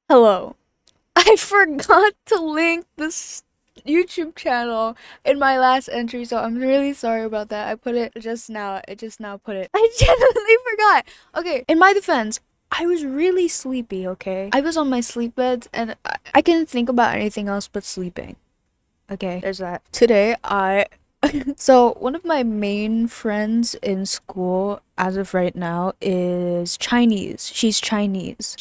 Hello. I forgot to link this YouTube channel in my last entry, so I'm really sorry about that. I put it just now. I just now put it. I genuinely forgot. Okay, in my defense, I was really sleepy, okay? I was on my sleep bed and I couldn't think about anything else but sleeping. Okay, there's that. Today, so one of my main friends in school as of right now is Chinese. She's Chinese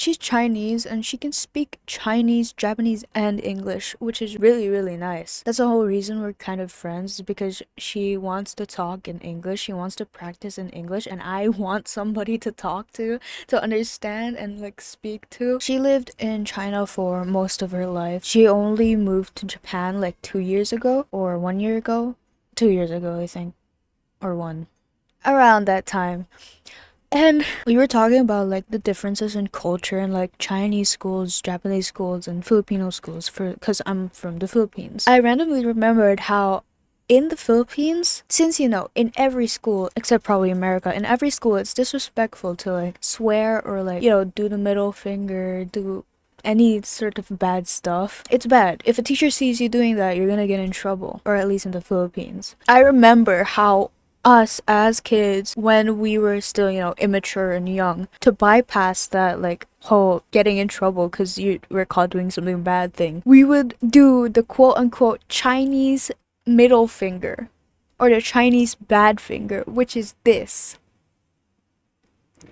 and she can speak Chinese, Japanese, and English, which is really, really nice. That's the whole reason we're kind of friends, is because she wants to talk in English, she wants to practice in English, and I want somebody to talk to understand and like speak to. She lived in China for most of her life. She only moved to Japan like 2 years ago or 1 year ago. 2 years ago, I think, or one, around that time. And we were talking about like the differences in culture and like Chinese schools, Japanese schools, and Filipino schools for because I'm from the Philippines. I randomly remembered how in the Philippines, since in every school except probably America, in every school it's disrespectful to like swear or like do the middle finger, do any sort of bad stuff. It's bad. If a teacher sees you doing that, you're gonna get in trouble, or at least in the Philippines. I remember how us as kids, when we were still immature and young, to bypass that like whole getting in trouble because you were caught doing something bad thing, we would do the quote unquote Chinese middle finger, or the Chinese bad finger, which is this.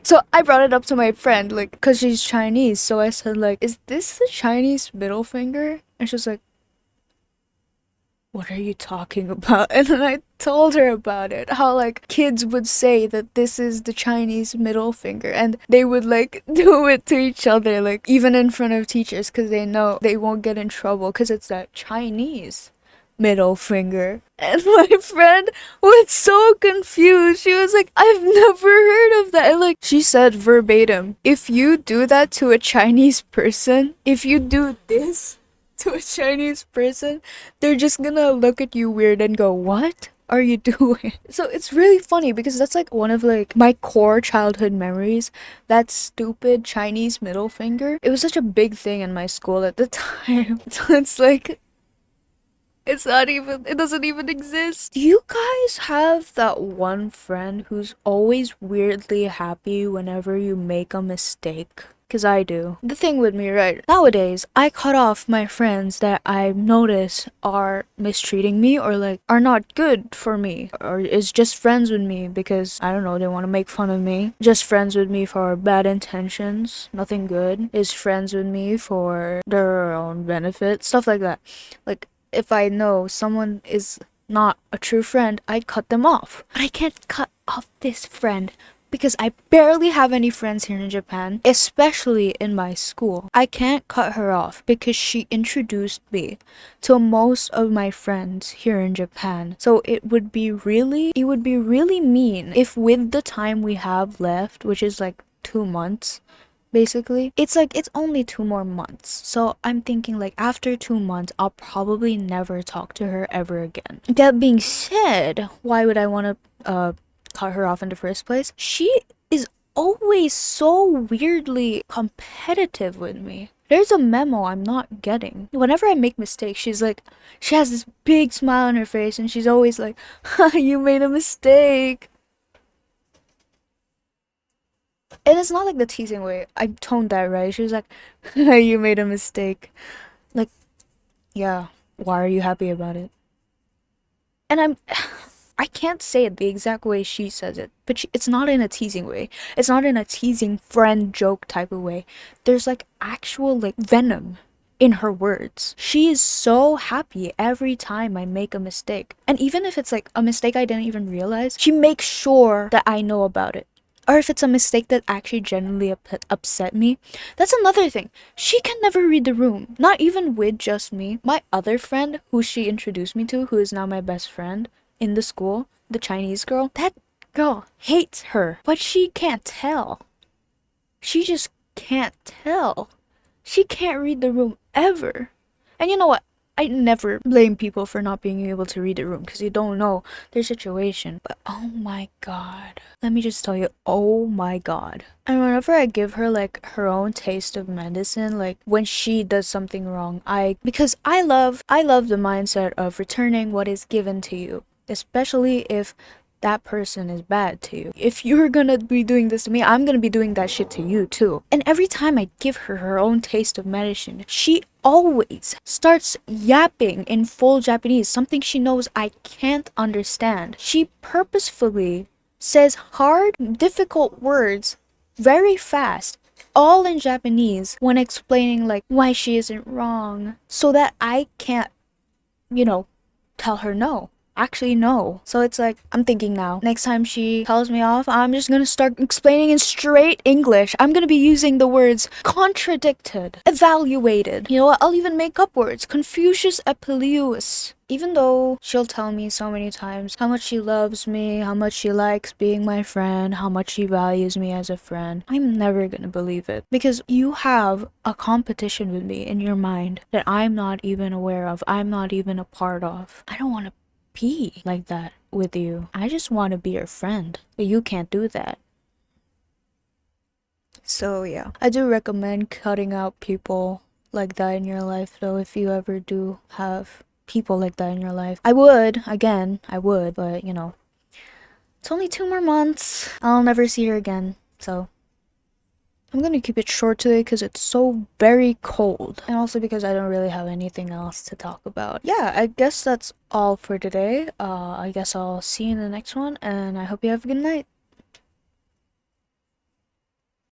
So I brought it up to my friend, like, because she's Chinese. So I said, like, is this the Chinese middle finger? And she was like, what are you talking about? And then I told her about it. How, like, kids would say that this is the Chinese middle finger. And they would, like, do it to each other, like, even in front of teachers, because they know they won't get in trouble, because it's that Chinese middle finger. And my friend was so confused. She was like, I've never heard of that. And like, she said verbatim, if you do that to a Chinese person, if you do this to a Chinese person, they're just gonna look at you weird and go, what are you doing? So it's really funny because that's like one of like my core childhood memories, that stupid Chinese middle finger. It was such a big thing in my school at the time. So it's like, it doesn't even exist. Do you guys have that one friend who's always weirdly happy whenever you make a mistake? Because I do. The thing with me, right? Nowadays, I cut off my friends that I notice are mistreating me or like are not good for me or is just friends with me because I don't know, they want to make fun of me. Just friends with me for bad intentions, nothing good. Is friends with me for their own benefit, stuff like that. Like, if I know someone is not a true friend, I'd cut them off. But I can't cut off this friend because I barely have any friends here in Japan, especially in my school. I can't cut her off because she introduced me to most of my friends here in Japan. So it would be really mean if with the time we have left, which is like 2 months, basically. It's like it's only 2 more months. So I'm thinking like after 2 months, I'll probably never talk to her ever again. That being said, why would I want to cut her off in the first place? She is always so weirdly competitive with me. There's a memo I'm not getting. Whenever I make mistakes, she has this big smile on her face and she's always like, you made a mistake. And it's not like the teasing way. I toned that right. She was like, you made a mistake. Like, yeah, why are you happy about it? And I can't say it the exact way she says it, but it's not in a teasing way. It's not in a teasing friend joke type of way. There's like actual like venom in her words. She is so happy every time I make a mistake. And even if it's like a mistake I didn't even realize, she makes sure that I know about it. Or if it's a mistake that actually genuinely upset me. That's another thing. She can never read the room. Not even with just me. My other friend, who she introduced me to, who is now my best friend in the school, the Chinese girl, that girl hates her. But she can't tell. She just can't tell. She can't read the room ever. And you know what? I never blame people for not being able to read the room because you don't know their situation. But oh my god. Let me just tell you, oh my god. And whenever I give her like her own taste of medicine, like when she does something wrong, because I love the mindset of returning what is given to you, especially if that person is bad to you. If you're gonna be doing this to me, I'm gonna be doing that shit to you too. And every time I give her her own taste of medicine, she always starts yapping in full Japanese, something she knows I can't understand. She purposefully says hard, difficult words very fast, all in Japanese, when explaining like why she isn't wrong, so that I can't, you know, tell her no. Actually, no. So it's like, I'm thinking now, next time she tells me off, I'm just gonna start explaining in straight English. I'm gonna be using the words contradicted, evaluated. You know what? I'll even make up words. Confucius Epilius. Even though she'll tell me so many times how much she loves me, how much she likes being my friend, how much she values me as a friend, I'm never gonna believe it. Because you have a competition with me in your mind that I'm not even aware of, I'm not even a part of. I don't want to be like that with you. I just want to be your friend, but you can't do that. So yeah, I do recommend cutting out people like that in your life though, if you ever do have people like that in your life. I would, again, I would, but you know, it's only 2 more months. I'll never see her again, so I'm gonna keep it short today because it's so very cold. And also because I don't really have anything else to talk about. Yeah, I guess that's all for today. I guess I'll see you in the next one, and I hope you have a good night.